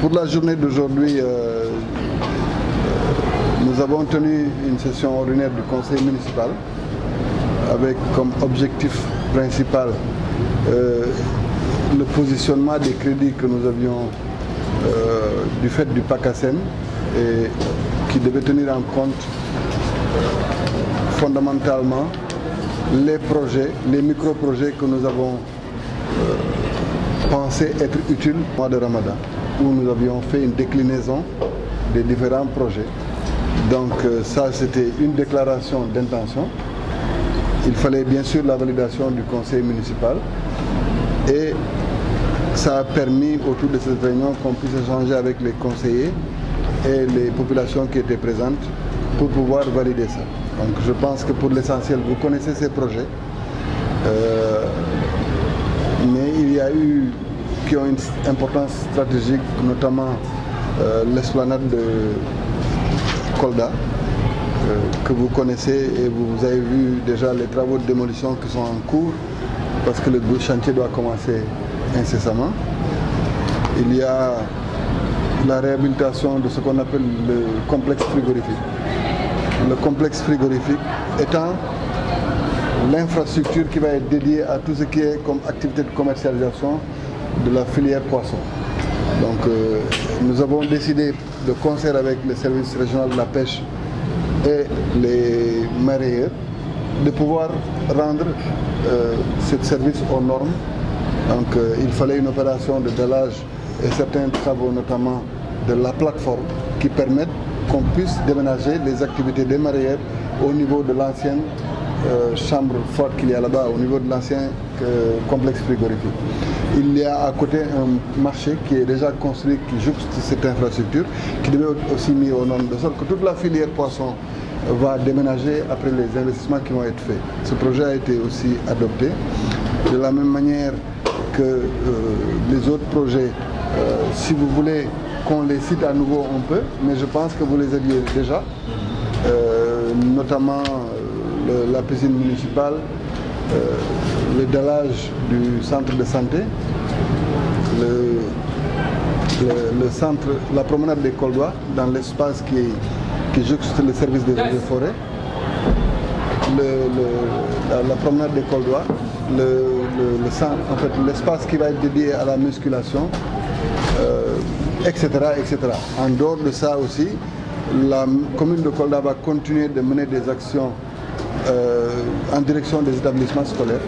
Pour la journée d'aujourd'hui, nous avons tenu une session ordinaire du conseil municipal avec comme objectif principal le positionnement des crédits que nous avions du fait du PACASEN et qui devait tenir en compte fondamentalement les projets, les micro-projets que nous avons pensé être utiles au mois de Ramadan, où nous avions fait une déclinaison des différents projets. Donc ça, c'était une déclaration d'intention. Il fallait bien sûr la validation du conseil municipal et ça a permis autour de cette réunion qu'on puisse échanger avec les conseillers et les populations qui étaient présentes pour pouvoir valider ça. Donc je pense que pour l'essentiel, vous connaissez ces projets, mais il y a eu qui ont une importance stratégique, notamment l'esplanade de Kolda, que vous connaissez et vous avez vu déjà les travaux de démolition qui sont en cours parce que le chantier doit commencer incessamment. Il y a la réhabilitation de ce qu'on appelle le complexe frigorifique. Le complexe frigorifique étant l'infrastructure qui va être dédiée à tout ce qui est comme activité de commercialisation de la filière poisson. Donc nous avons décidé de concert avec le service régional de la pêche et les mareyeurs de pouvoir rendre ce service aux normes. Donc il fallait une opération de dallage et certains travaux notamment de la plateforme qui permettent qu'on puisse déménager les activités des mareyeurs au niveau de l'ancienne chambre forte qu'il y a là-bas, au niveau de l'ancien complexe frigorifique. Il y a à côté un marché qui est déjà construit, qui jouxte cette infrastructure, qui devait aussi mis aux normes, de sorte que toute la filière poisson va déménager après les investissements qui vont être faits. Ce projet a été aussi adopté. De la même manière que les autres projets, si vous voulez qu'on les cite à nouveau, on peut, mais je pense que vous les aviez déjà, notamment la piscine municipale, le dallage du centre de santé, le centre, la promenade des Koldois dans l'espace qui jouxte le service des eaux et forêts, la promenade des Koldois, en fait, l'espace qui va être dédié à la musculation, etc., etc. En dehors de ça aussi, la commune de Kolda va continuer de mener des actions en direction des établissements scolaires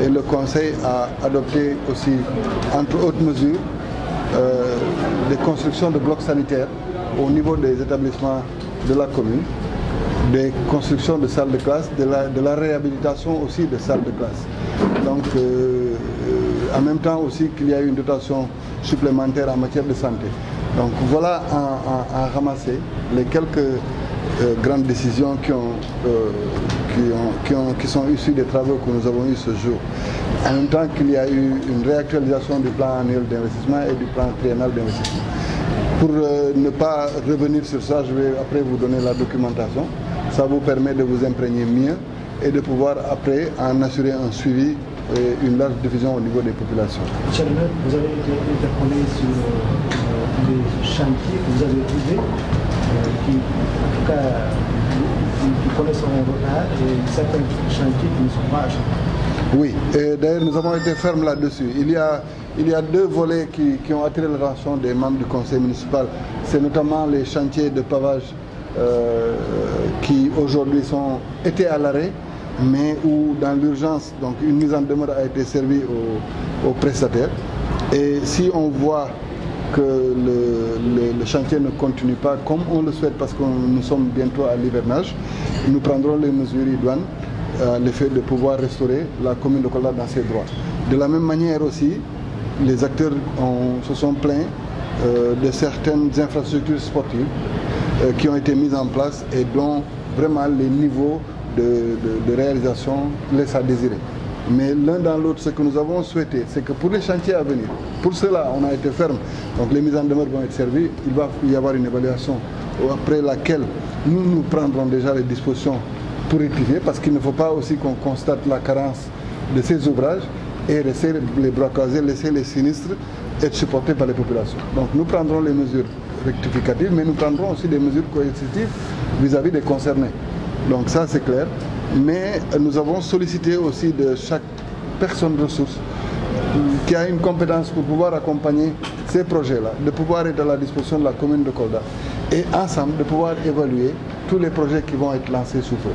et le conseil a adopté aussi, entre autres mesures, des constructions de blocs sanitaires au niveau des établissements de la commune, des constructions de salles de classe, de la réhabilitation aussi de salles de classe. Donc en même temps aussi qu'il y a eu une dotation supplémentaire en matière de santé. Donc voilà à ramasser les quelques grandes décisions qui sont issues des travaux que nous avons eus ce jour. En même temps qu'il y a eu une réactualisation du plan annuel d'investissement et du plan triennal d'investissement. Pour ne pas revenir sur ça, je vais après vous donner la documentation. Ça vous permet de vous imprégner mieux et de pouvoir après en assurer un suivi et une large diffusion au niveau des populations. Monsieur le maire, vous avez été interpellé sur les chantiers que vous avez trouvés, qui en tout cas qui connaissent un retard et certains chantiers qui ne sont pas achevés. Oui, et d'ailleurs nous avons été fermes là-dessus. Il y a deux volets qui ont attiré l'attention des membres du conseil municipal. C'est notamment les chantiers de pavage qui aujourd'hui étaient à l'arrêt, mais où dans l'urgence, donc une mise en demeure a été servie aux prestataires. Et si on voit que le chantier ne continue pas comme on le souhaite parce que nous sommes bientôt à l'hivernage, nous prendrons les mesures idoines à l'effet de pouvoir restaurer la commune de Kolda dans ses droits. De la même manière aussi, les acteurs se sont plaints de certaines infrastructures sportives qui ont été mises en place et dont vraiment les niveaux de réalisation laissent à désirer. Mais l'un dans l'autre, ce que nous avons souhaité, c'est que pour les chantiers à venir, pour cela, on a été ferme. Donc les mises en demeure vont être servies. Il va y avoir une évaluation après laquelle nous prendrons déjà les dispositions pour rectifier, parce qu'il ne faut pas aussi qu'on constate la carence de ces ouvrages et laisser les bras croisés, laisser les sinistres être supporté par les populations. Donc nous prendrons les mesures rectificatives, mais nous prendrons aussi des mesures coercitives vis-à-vis des concernés. Donc ça c'est clair. Mais nous avons sollicité aussi de chaque personne ressource qui a une compétence pour pouvoir accompagner ces projets-là, de pouvoir être à la disposition de la commune de Kolda et ensemble de pouvoir évaluer tous les projets qui vont être lancés sous peu.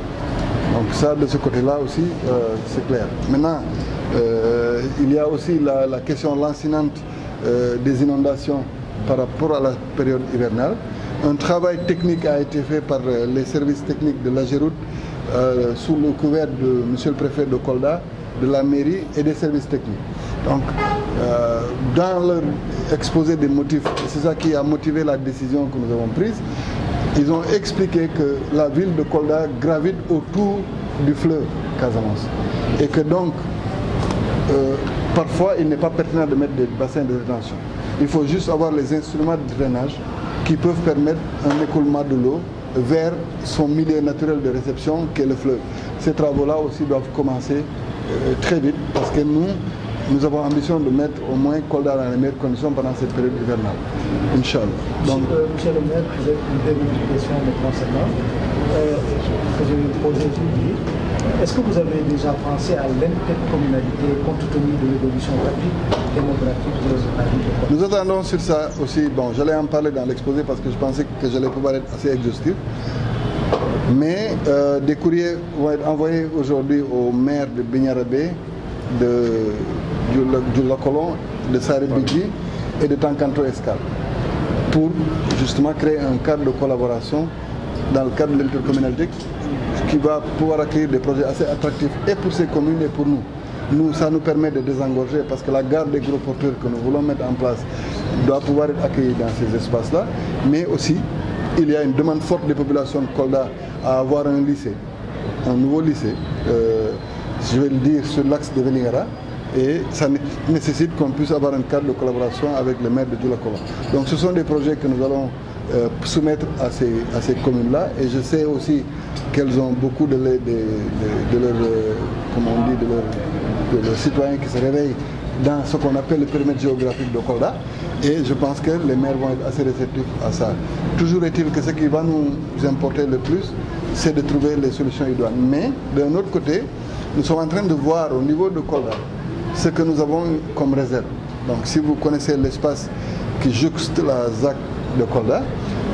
Donc ça, de ce côté-là aussi, c'est clair. Maintenant, il y a aussi la question lancinante des inondations par rapport à la période hivernale. Un travail technique a été fait par les services techniques de l'AGEROUTE sous le couvert de M. le préfet de Kolda, de la mairie et des services techniques. Donc, dans leur exposé des motifs, c'est ça qui a motivé la décision que nous avons prise, ils ont expliqué que la ville de Kolda gravite autour du fleuve Casamance et que donc, parfois, il n'est pas pertinent de mettre des bassins de rétention. Il faut juste avoir les instruments de drainage qui peuvent permettre un écoulement de l'eau vers son milieu naturel de réception qui est le fleuve. Ces travaux-là aussi doivent commencer très vite parce que nous avons ambition de mettre au moins Kolda dans les meilleures conditions pendant cette période hivernale. Inch'Allah. Donc, Monsieur le maire, vous avez une dernière question me concernant que je vais vous poser aujourd'hui. Est-ce que vous avez déjà pensé à l'intercommunalité compte tenu de l'évolution rapide démographique de la ville de Kolda? Nous attendons sur ça aussi. Bon, j'allais en parler dans l'exposé parce que je pensais que j'allais pouvoir être assez exhaustif. Mais des courriers vont être envoyés aujourd'hui aux maires de Bignarabé, du Lacolon, de Saribidji et de Tankanto Escale pour justement créer un cadre de collaboration dans le cadre de l'intercommunalité qui va pouvoir accueillir des projets assez attractifs et pour ces communes et pour nous. Nous, ça nous permet de désengorger parce que la gare des gros porteurs que nous voulons mettre en place doit pouvoir être accueillie dans ces espaces-là. Mais aussi, il y a une demande forte des populations de Kolda à avoir un lycée, un nouveau lycée, je vais le dire, sur l'axe de Vélingara. Et ça nécessite qu'on puisse avoir un cadre de collaboration avec le maire de Djoulakola. Donc ce sont des projets que nous allons soumettre à ces communes-là. Et je sais aussi qu'elles ont beaucoup de leurs citoyens qui se réveillent dans ce qu'on appelle le périmètre géographique de Kolda. Et je pense que les maires vont être assez réceptifs à ça. Toujours est-il que ce qui va nous importer le plus, c'est de trouver les solutions idoines. Mais d'un autre côté, nous sommes en train de voir au niveau de Kolda ce que nous avons comme réserve. Donc si vous connaissez l'espace qui jouxte la ZAC de Kolda,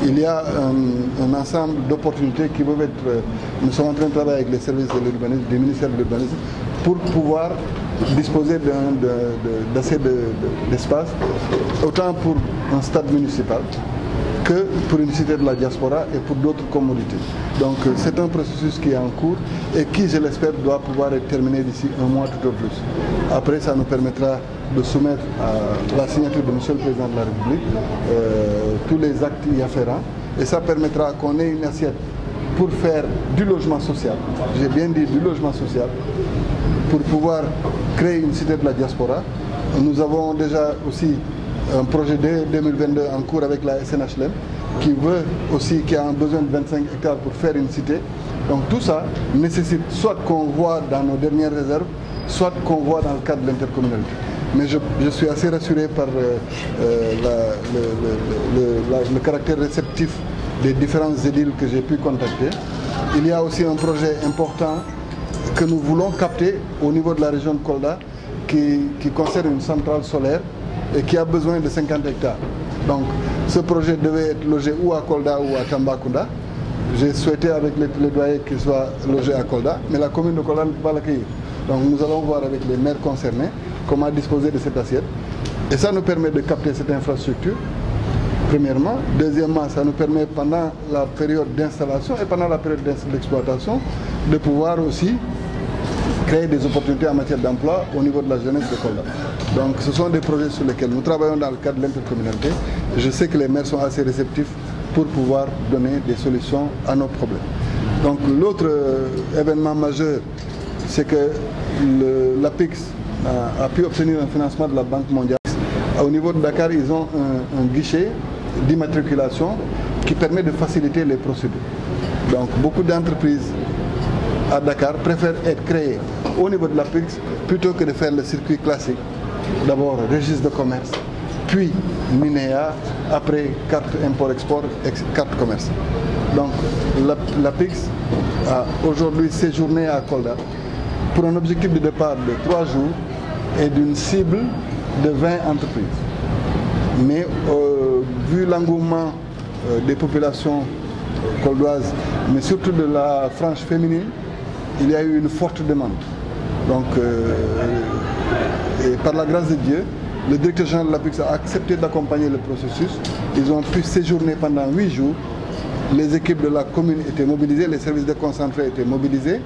il y a un ensemble d'opportunités qui peuvent être... Nous sommes en train de travailler avec les services de l'urbanisme, du ministère de l'urbanisme, pour pouvoir disposer d'assez d'espace, autant pour un stade municipal que pour une cité de la diaspora et pour d'autres commodités. Donc c'est un processus qui est en cours et qui, je l'espère, doit pouvoir être terminé d'ici un mois tout au plus. Après, ça nous permettra de soumettre à la signature de M. le Président de la République tous les actes y afférents et ça permettra qu'on ait une assiette pour faire du logement social, j'ai bien dit du logement social, pour pouvoir créer une cité de la diaspora. Nous avons déjà aussi un projet de 2022 en cours avec la SNHLM qui a un besoin de 25 hectares pour faire une cité. Donc tout ça nécessite soit qu'on voit dans nos dernières réserves, soit qu'on voit dans le cadre de l'intercommunalité. Mais je suis assez rassuré par le caractère réceptif des différents édiles que j'ai pu contacter. Il y a aussi un projet important que nous voulons capter au niveau de la région de Kolda qui concerne une centrale solaire et qui a besoin de 50 hectares. Donc ce projet devait être logé ou à Kolda ou à Tambacounda. J'ai souhaité avec les plaidoyers qu'il soit logé à Kolda, mais la commune de Kolda ne peut pas l'accueillir. Donc nous allons voir avec les maires concernés comment disposer de cette assiette. Et ça nous permet de capter cette infrastructure, premièrement. Deuxièmement, ça nous permet pendant la période d'installation et pendant la période d'exploitation de pouvoir aussi créer des opportunités en matière d'emploi au niveau de la jeunesse de Kolda. Donc ce sont des projets sur lesquels nous travaillons dans le cadre de l'intercommunalité. Je sais que les maires sont assez réceptifs pour pouvoir donner des solutions à nos problèmes. Donc l'autre événement majeur, c'est que l'APIX a pu obtenir un financement de la Banque mondiale. Au niveau de Dakar, ils ont un guichet d'immatriculation qui permet de faciliter les procédures. Donc beaucoup d'entreprises à Dakar préfèrent être créées au niveau de l'APIX plutôt que de faire le circuit classique. D'abord registre de commerce, puis NINEA, après carte import-export, carte commerce. Donc l'APIX a aujourd'hui séjourné à Kolda pour un objectif de départ de 3 jours et d'une cible de 20 entreprises. Mais vu l'engouement des populations koldoises, mais surtout de la frange féminine, il y a eu une forte demande. Donc, et par la grâce de Dieu, le directeur général de l'APIX a accepté d'accompagner le processus. Ils ont pu séjourner pendant 8 jours. Les équipes de la commune étaient mobilisées, les services déconcentrés étaient mobilisés.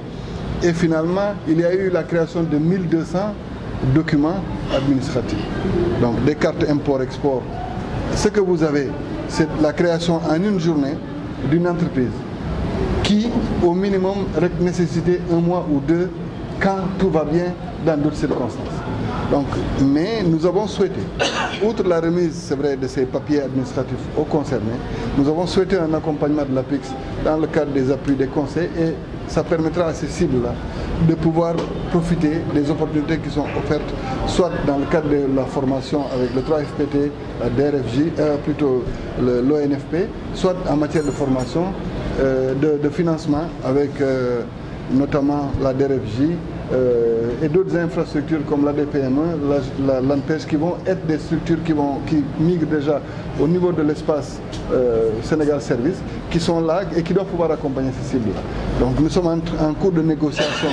Et finalement, il y a eu la création de 1200 documents administratifs. Donc des cartes import-export. Ce que vous avez, c'est la création en une journée d'une entreprise qui, au minimum, nécessitait 1 mois ou 2 quand tout va bien dans d'autres circonstances. Donc, mais nous avons souhaité, outre la remise, c'est vrai, de ces papiers administratifs aux concernés, nous avons souhaité un accompagnement de l'APIX dans le cadre des appuis des conseils et ça permettra à ces cibles-là de pouvoir profiter des opportunités qui sont offertes, soit dans le cadre de la formation avec le 3FPT, la DRFJ, plutôt l'ONFP, soit en matière de formation, de financement avec notamment la DRFJ et d'autres infrastructures comme l'ADPME, l'ANPES, qui vont être des structures qui migrent déjà au niveau de l'espace Sénégal Service, qui sont là et qui doivent pouvoir accompagner ces cibles-là. Donc nous sommes en cours de négociation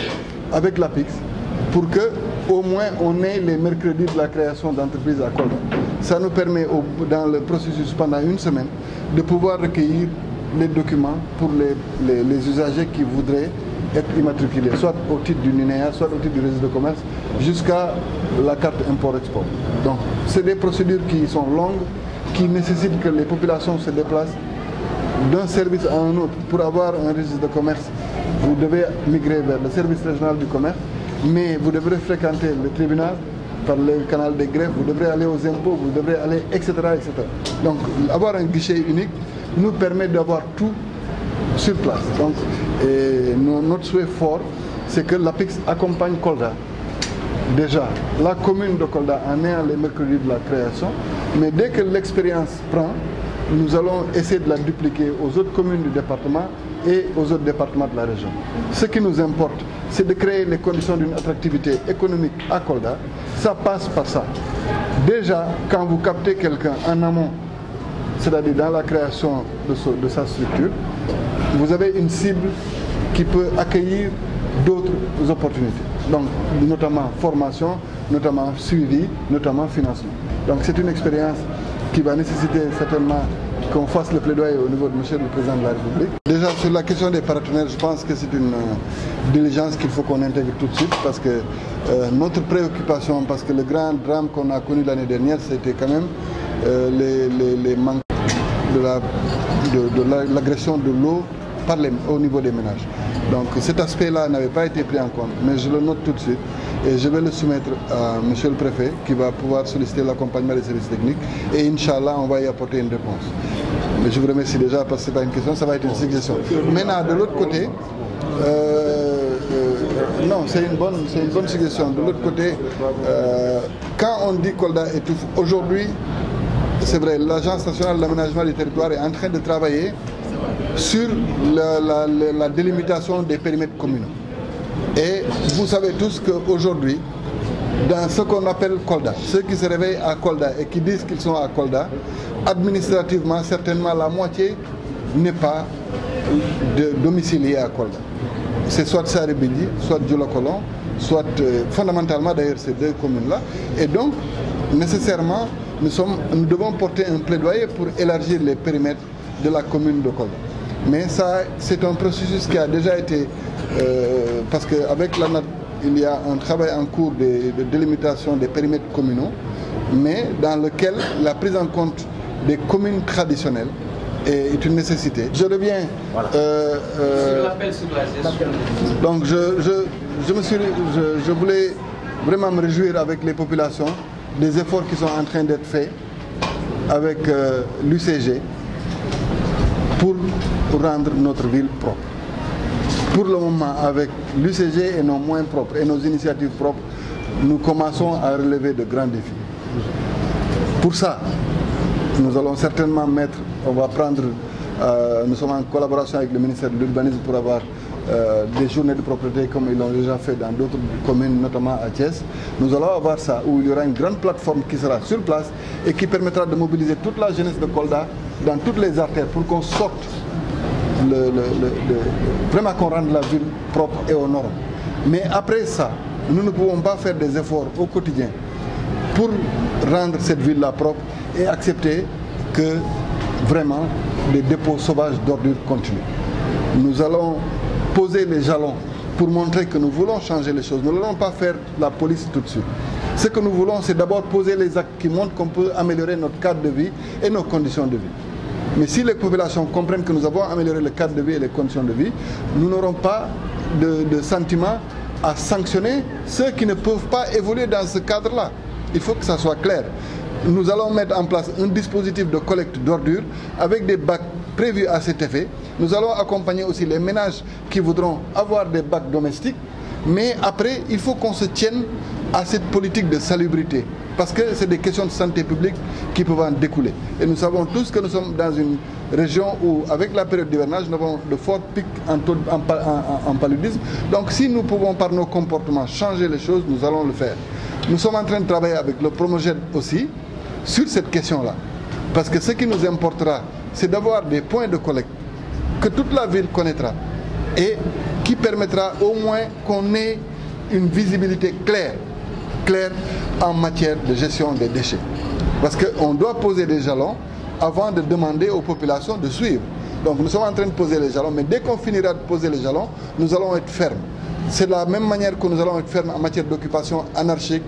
avec l'APIX pour que au moins on ait les mercredis de la création d'entreprises à Kolda. Ça nous permet dans le processus pendant une semaine de pouvoir recueillir les documents pour les usagers qui voudraient être immatriculés, soit au titre du NINEA, soit au titre du registre de commerce, jusqu'à la carte import-export. Donc c'est des procédures qui sont longues, qui nécessitent que les populations se déplacent d'un service à un autre. Pour avoir un registre de commerce, vous devez migrer vers le service régional du commerce, mais vous devrez fréquenter le tribunal par le canal des greffes, vous devrez aller aux impôts, vous devrez aller, etc., etc. Donc avoir un guichet unique nous permet d'avoir tout sur place. Donc, notre souhait fort, c'est que l'APIX accompagne Kolda. Déjà, la commune de Kolda en ayant les mercredis de la création, mais dès que l'expérience prend, nous allons essayer de la dupliquer aux autres communes du département et aux autres départements de la région. Ce qui nous importe, c'est de créer les conditions d'une attractivité économique à Kolda. Ça passe par ça. Déjà, quand vous captez quelqu'un en amont, c'est-à-dire dans la création de sa structure, vous avez une cible qui peut accueillir d'autres opportunités. Donc, notamment formation, notamment suivi, notamment financement. Donc, c'est une expérience qui va nécessiter certainement qu'on fasse le plaidoyer au niveau de Monsieur le Président de la République. Déjà, sur la question des partenaires, je pense que c'est une diligence qu'il faut qu'on intègre tout de suite parce que notre préoccupation, parce que le grand drame qu'on a connu l'année dernière, c'était quand même les manques de l'agression de l'eau au niveau des ménages. Donc cet aspect-là n'avait pas été pris en compte, mais je le note tout de suite et je vais le soumettre à Monsieur le Préfet qui va pouvoir solliciter l'accompagnement des services techniques et Inch'Allah on va y apporter une réponse. Mais je vous remercie déjà parce que ce n'est pas une question, ça va être une suggestion. Maintenant de l'autre côté, non c'est une bonne suggestion. De l'autre côté, quand on dit Kolda étouffe, aujourd'hui, c'est vrai, l'Agence nationale de l'aménagement du territoire est en train de travailler sur la délimitation des périmètres communaux. Et vous savez tous qu'aujourd'hui, dans ce qu'on appelle Kolda, ceux qui se réveillent à Kolda et qui disent qu'ils sont à Kolda, administrativement, certainement la moitié n'est pas domicilié à Kolda. C'est soit Saribidi, soit Djulakolon, soit fondamentalement d'ailleurs ces deux communes-là. Et donc, nécessairement, nous devons porter un plaidoyer pour élargir les périmètres de la commune de Kolda. Mais ça, c'est un processus qui a déjà été, parce qu'avec l'ANAT, il y a un travail en cours de délimitation des périmètres communaux, mais dans lequel la prise en compte des communes traditionnelles est une nécessité. Je reviens. Voilà. Donc je voulais vraiment me réjouir avec les populations des efforts qui sont en train d'être faits avec l'UCG pour rendre notre ville propre. Pour le moment, avec l'UCG et nos moyens propres et nos initiatives propres, nous commençons à relever de grands défis. Pour ça, nous allons certainement nous sommes en collaboration avec le ministère de l'Urbanisme pour avoir des journées de propreté comme ils l'ont déjà fait dans d'autres communes, notamment à Thiès. Nous allons avoir ça, où il y aura une grande plateforme qui sera sur place et qui permettra de mobiliser toute la jeunesse de Kolda dans toutes les artères pour qu'on sorte, vraiment qu'on rende la ville propre et aux normes. Mais après ça, nous ne pouvons pas faire des efforts au quotidien pour rendre cette ville-là propre et accepter que vraiment les dépôts sauvages d'ordures continuent. Nous allons poser les jalons pour montrer que nous voulons changer les choses. Nous n'allons pas faire la police tout de suite. Ce que nous voulons, c'est d'abord poser les actes qui montrent qu'on peut améliorer notre cadre de vie et nos conditions de vie. Mais si les populations comprennent que nous avons amélioré le cadre de vie et les conditions de vie, nous n'aurons pas de sentiment à sanctionner ceux qui ne peuvent pas évoluer dans ce cadre-là. Il faut que ça soit clair. Nous allons mettre en place un dispositif de collecte d'ordures avec des bacs prévus à cet effet. Nous allons accompagner aussi les ménages qui voudront avoir des bacs domestiques. Mais après, il faut qu'on se tienne à cette politique de salubrité. Parce que c'est des questions de santé publique qui peuvent en découler. Et nous savons tous que nous sommes dans une région où, avec la période d'hivernage, nous avons de forts pics en paludisme. Donc si nous pouvons par nos comportements changer les choses, nous allons le faire. Nous sommes en train de travailler avec le Promoged aussi sur cette question-là. Parce que ce qui nous importera, c'est d'avoir des points de collecte que toute la ville connaîtra et qui permettra au moins qu'on ait une visibilité claire en matière de gestion des déchets. Parce qu'on doit poser des jalons avant de demander aux populations de suivre. Donc nous sommes en train de poser les jalons, mais dès qu'on finira de poser les jalons, nous allons être fermes. C'est de la même manière que nous allons être fermes en matière d'occupation anarchique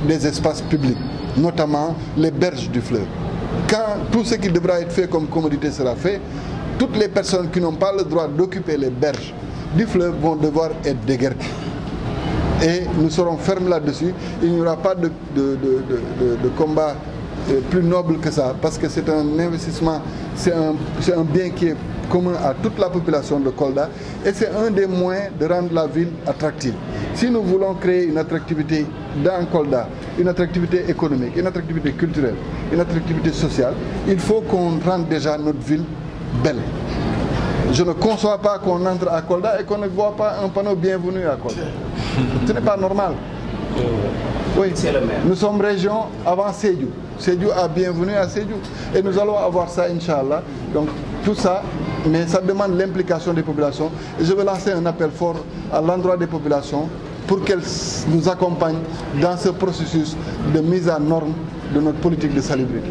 des espaces publics, notamment les berges du fleuve. Quand tout ce qui devra être fait comme commodité sera fait, toutes les personnes qui n'ont pas le droit d'occuper les berges du fleuve vont devoir être déguerpies. Et nous serons fermes là-dessus. Il n'y aura pas de combat plus noble que ça, parce que c'est un investissement, c'est un bien qui est commun à toute la population de Kolda, et c'est un des moyens de rendre la ville attractive. Si nous voulons créer une attractivité dans Kolda, une attractivité économique, une attractivité culturelle, une attractivité sociale, il faut qu'on rende déjà notre ville belle. Je ne conçois pas qu'on entre à Kolda et qu'on ne voit pas un panneau bienvenue à Kolda. Ce n'est pas normal. Oui, nous sommes région avant Sédhiou. Sédhiou a bienvenue à Sédhiou. Et nous allons avoir ça, Inch'Allah. Donc tout ça, mais ça demande l'implication des populations. Et je vais lancer un appel fort à l'endroit des populations pour qu'elles nous accompagnent dans ce processus de mise en norme de notre politique de salubrité.